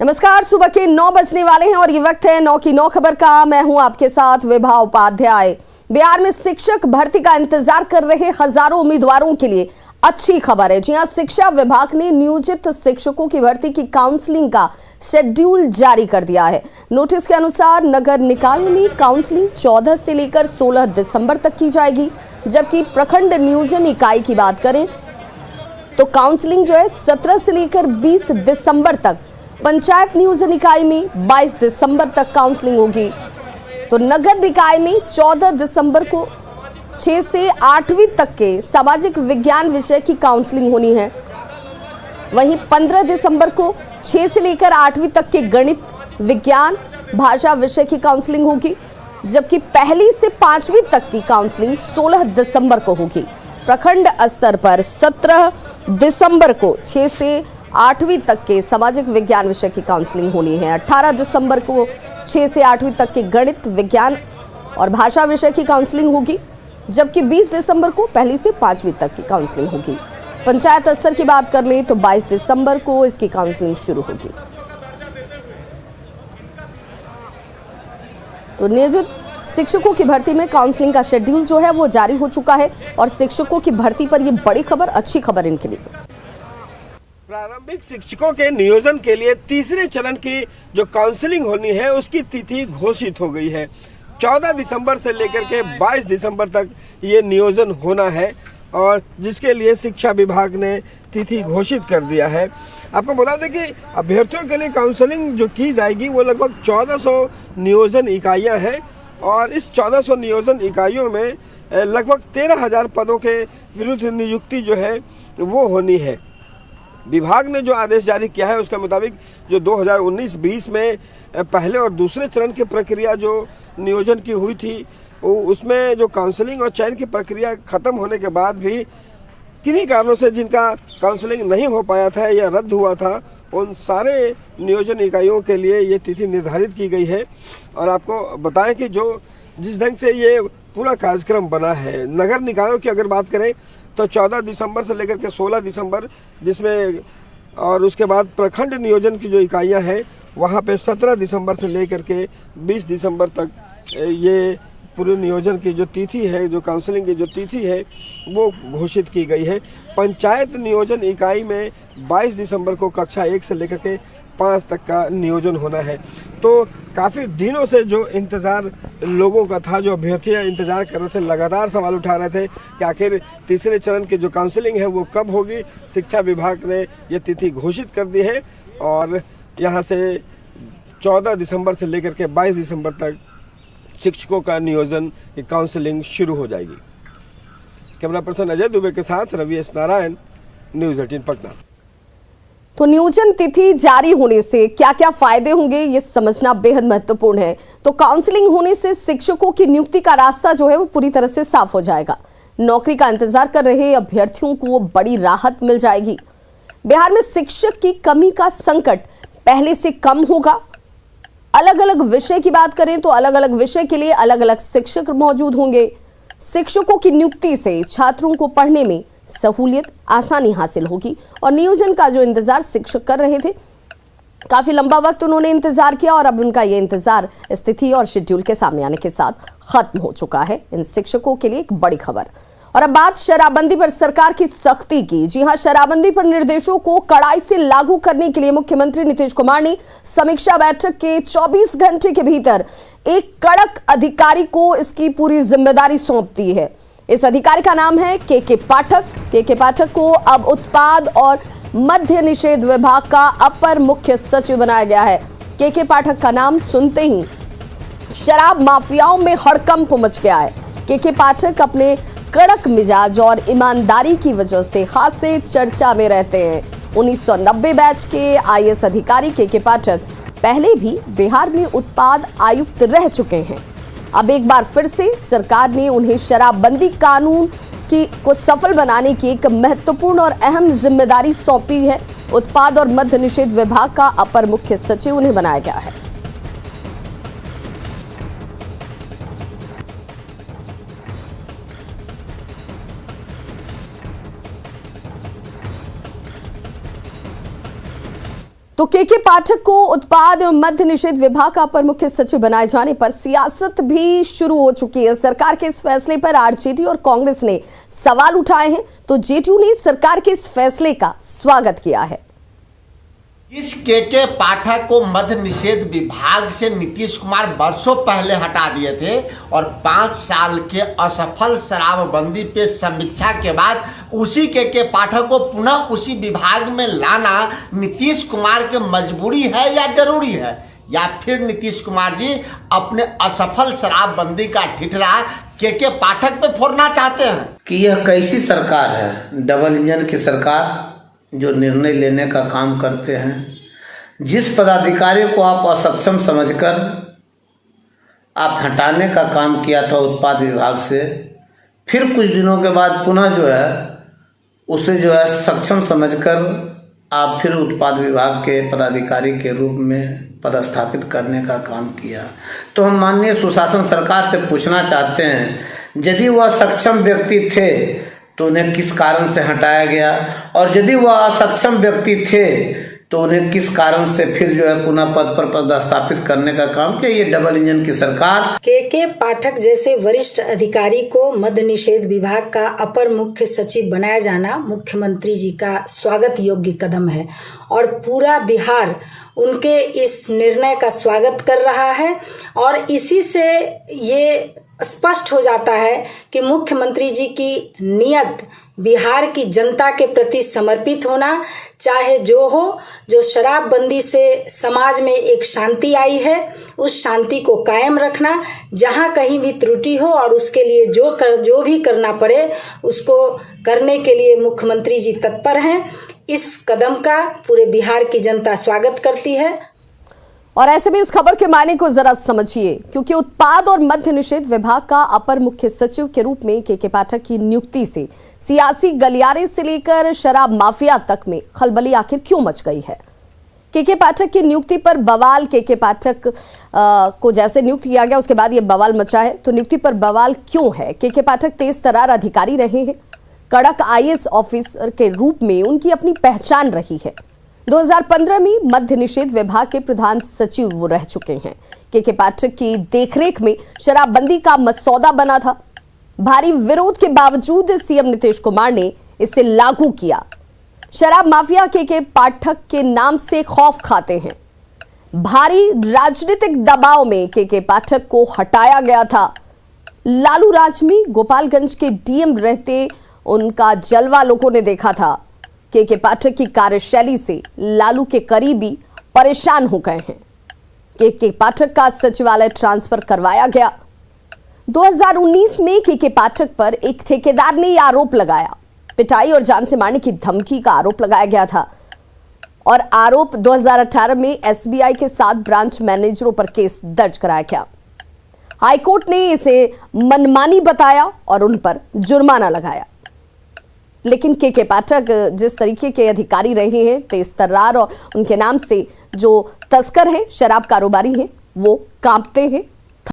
नमस्कार, सुबह के 9 बजने वाले हैं और ये वक्त है 9 की 9 खबर का। मैं हूं आपके साथ विभा उपाध्याय। बिहार में शिक्षक भर्ती का इंतजार कर रहे हजारों उम्मीदवारों के लिए अच्छी खबर है। जी हां, शिक्षा विभाग ने नियोजित शिक्षकों की भर्ती की काउंसलिंग का शेड्यूल जारी कर दिया है। नोटिस के अनुसार नगर निकायों में काउंसलिंग 14 से लेकर 16 दिसंबर तक की जाएगी, जबकि प्रखंड नियोजन इकाई की बात करें तो काउंसलिंग जो है 17 से लेकर 20 दिसंबर तक, पंचायत नियोजन इकाई में 22 दिसंबर तक काउंसलिंग होगी। तो नगर निकाय में 14 दिसंबर को 6 से 8वीं तक के सामाजिक विज्ञान विषय की काउंसलिंग होनी है। वहीं 15 दिसंबर को 6 से लेकर 8वीं तक के गणित, विज्ञान, भाषा विषय की काउंसलिंग होगी, जबकि पहली से 5वीं तक की काउंसलिंग 16 दिसंबर को होगी। प्रखंड स्तर पर 17 दिसंबर को 6 से 8वीं तक के सामाजिक विज्ञान विषय की काउंसलिंग होनी है। 18 दिसंबर को 6 से 8वीं तक के गणित, विज्ञान और भाषा विषय की काउंसलिंग होगी, जबकि 20 दिसंबर को पहली से 5वीं तक की काउंसलिंग होगी। पंचायत स्तर की बात कर लें तो 22 दिसंबर को इसकी काउंसलिंग शुरू होगी। तो नियोजित शिक्षकों की भर्ती में काउंसलिंग का शेड्यूल जो है वो जारी हो चुका है और शिक्षकों की भर्ती पर यह बड़ी खबर, अच्छी खबर इनके लिए। प्रारंभिक शिक्षकों के नियोजन के लिए तीसरे चरण की जो काउंसलिंग होनी है उसकी तिथि घोषित हो गई है। 14 दिसंबर से लेकर के 22 दिसंबर तक ये नियोजन होना है और जिसके लिए शिक्षा विभाग ने तिथि घोषित कर दिया है। आपको बता दें कि अभ्यर्थियों के लिए काउंसलिंग जो की जाएगी वो लगभग 1400 नियोजन इकाइयां हैं और इस 1400 नियोजन इकाइयों में लगभग 13,000 पदों के विरुद्ध नियुक्ति जो है वो होनी है। विभाग ने जो आदेश जारी किया है उसके मुताबिक जो 2019-20 में पहले और दूसरे चरण की प्रक्रिया जो नियोजन की हुई थी उसमें जो काउंसलिंग और चयन की प्रक्रिया खत्म होने के बाद भी किन्हीं कारणों से जिनका काउंसलिंग नहीं हो पाया था या रद्द हुआ था, उन सारे नियोजन इकाइयों के लिए ये तिथि निर्धारित की गई है। और आपको बताएं कि जिस ढंग से ये पूरा कार्यक्रम बना है, नगर निकायों की अगर बात करें तो 14 दिसंबर से लेकर के 16 दिसंबर, जिसमें और उसके बाद प्रखंड नियोजन की जो इकाइयां हैं वहां पे 17 दिसंबर से लेकर के 20 दिसंबर तक ये पूरे नियोजन की जो तिथि है, जो काउंसलिंग की जो तिथि है वो घोषित की गई है। पंचायत नियोजन इकाई में 22 दिसंबर को कक्षा 1 से लेकर के 5 तक का नियोजन होना है। तो काफ़ी दिनों से जो इंतज़ार लोगों का था, जो अभ्यर्थियां इंतज़ार कर रहे थे, लगातार सवाल उठा रहे थे कि आखिर तीसरे चरण की जो काउंसलिंग है वो कब होगी। शिक्षा विभाग ने ये तिथि घोषित कर दी है और यहाँ से 14 दिसंबर से लेकर के 22 दिसंबर तक शिक्षकों का नियोजन की काउंसलिंग शुरू हो जाएगी। कैमरा पर्सन अजय दुबे के साथ रवि एस नारायण, न्यूज़ 18 पटना। तो नियोजन तिथि जारी होने से क्या क्या फायदे होंगे ये समझना बेहद महत्वपूर्ण है। तो काउंसलिंग होने से शिक्षकों की नियुक्ति का रास्ता जो है वो पूरी तरह से साफ हो जाएगा। नौकरी का इंतजार कर रहे अभ्यर्थियों को बड़ी राहत मिल जाएगी। बिहार में शिक्षक की कमी का संकट पहले से कम होगा। अलग अलग विषय की बात करें तो अलग अलग विषय के लिए अलग अलग शिक्षक मौजूद होंगे। शिक्षकों की नियुक्ति से छात्रों को पढ़ने में सहूलियत, आसानी हासिल होगी और नियोजन का जो इंतजार शिक्षक कर रहे थे, काफी लंबा वक्त उन्होंने इंतजार किया और अब उनका ये इंतजार स्थिति और शेड्यूल के सामने आने के साथ खत्म हो चुका है। इन शिक्षकों के लिए एक बड़ी खबर। और अब बात शराबबंदी पर सरकार की सख्ती की। जी हां, शराबबंदी पर निर्देशों को कड़ाई से लागू करने के लिए मुख्यमंत्री नीतीश कुमार ने समीक्षा बैठक के 24 घंटे के भीतर एक कड़क अधिकारी को इसकी पूरी जिम्मेदारी सौंप दी है। इस अधिकारी का नाम है के पाठक। के पाठक को अब उत्पाद और मद्य निषेध विभाग का अपर मुख्य सचिव बनाया गया है। के पाठक का नाम सुनते ही शराब माफियाओं में हड़कंप मच गया है। के पाठक अपने कड़क मिजाज और ईमानदारी की वजह से खासे चर्चा में रहते हैं। 1990 बैच के आईएएस अधिकारी के पाठक पहले भी बिहार में उत्पाद आयुक्त रह चुके हैं। अब एक बार फिर से सरकार ने उन्हें शराबबंदी कानून को सफल बनाने की एक महत्वपूर्ण और अहम जिम्मेदारी सौंपी है। उत्पाद और मद्य निषेध विभाग का अपर मुख्य सचिव उन्हें बनाया गया है। तो के पाठक को उत्पाद एवं मद्य निषेध विभाग का अपर मुख्य सचिव बनाए जाने पर सियासत भी शुरू हो चुकी है। सरकार के इस फैसले पर आरजेडी और कांग्रेस ने सवाल उठाए हैं, तो जेडीयू ने सरकार के इस फैसले का स्वागत किया है। इस के पाठक को मद्य निषेध विभाग से नीतीश कुमार वर्षों पहले हटा दिए थे और 5 साल के असफल शराबबंदी पे समीक्षा के बाद उसी के पाठक को पुनः उसी विभाग में लाना नीतीश कुमार की मजबूरी है या जरूरी है, या फिर नीतीश कुमार जी अपने असफल शराबबंदी का ठिठरा के पाठक पे फोड़ना चाहते हैं कि यह कैसी सरकार है, डबल इंजन की सरकार जो निर्णय लेने का काम करते हैं। जिस पदाधिकारी को आप असक्षम समझकर आप हटाने का काम किया था उत्पाद विभाग से, फिर कुछ दिनों के बाद पुनः जो है उसे जो है सक्षम समझकर आप फिर उत्पाद विभाग के पदाधिकारी के रूप में पदस्थापित करने का काम किया। तो हम माननीय सुशासन सरकार से पूछना चाहते हैं, यदि वह सक्षम व्यक्ति थे तो उन्हें किस कारण से हटाया गया, और यदि वह असक्षम व्यक्ति थे तो उन्हें किस कारण से फिर जो है पुनः पद पर पदस्थापित करने का काम किया। ये डबल इंजन की सरकार। के पाठक जैसे वरिष्ठ अधिकारी को मद्य निषेध विभाग का अपर मुख्य सचिव बनाया जाना मुख्यमंत्री जी का स्वागत योग्य कदम है और पूरा बिहार उनके इस निर्णय का स्वागत कर रहा है। और इसी से ये स्पष्ट हो जाता है कि मुख्यमंत्री जी की नियत बिहार की जनता के प्रति समर्पित होना, चाहे जो हो, जो शराबबंदी से समाज में एक शांति आई है उस शांति को कायम रखना, जहां कहीं भी त्रुटि हो और उसके लिए जो भी करना पड़े उसको करने के लिए मुख्यमंत्री जी तत्पर हैं। इस कदम का पूरे बिहार की जनता स्वागत करती है। और ऐसे में इस खबर के मायने को जरा समझिए, क्योंकि उत्पाद और मद्य निषेध विभाग का अपर मुख्य सचिव के रूप में के पाठक की नियुक्ति से सियासी गलियारे से लेकर शराब माफिया तक में खलबली आखिर क्यों मच गई है। के पाठक की नियुक्ति पर बवाल, के पाठक को जैसे नियुक्त किया गया उसके बाद ये बवाल मचा है। तो नियुक्ति पर बवाल क्यों है? के पाठक तेज तर्रार अधिकारी रहे हैं, कड़क IAS ऑफिसर के रूप में उनकी अपनी पहचान रही है। 2015 में मद्य निषेध विभाग के प्रधान सचिव वो रह चुके हैं। के पाठक की देखरेख में शराबबंदी का मसौदा बना था। भारी विरोध के बावजूद सीएम नीतीश कुमार ने इसे लागू किया। शराब माफिया के पाठक के नाम से खौफ खाते हैं। भारी राजनीतिक दबाव में के पाठक को हटाया गया था। लालू राज में गोपालगंज के डीएम रहते उनका जलवा लोगों ने देखा था। के पाठक की कार्यशैली से लालू के करीबी परेशान हो गए हैं। के पाठक का सचिवालय ट्रांसफर करवाया गया। 2019 में के पाठक पर एक ठेकेदार ने यह आरोप लगाया, पिटाई और जान से मारने की धमकी का आरोप लगाया गया था। और आरोप 2018 में SBI के 7 ब्रांच मैनेजरों पर केस दर्ज कराया गया। हाईकोर्ट ने इसे मनमानी बताया और उन पर जुर्माना लगाया। लेकिन के पाठक जिस तरीके के अधिकारी रहे हैं, तेज तर्रार, और उनके नाम से जो तस्कर हैं, शराब कारोबारी हैं, वो कांपते हैं।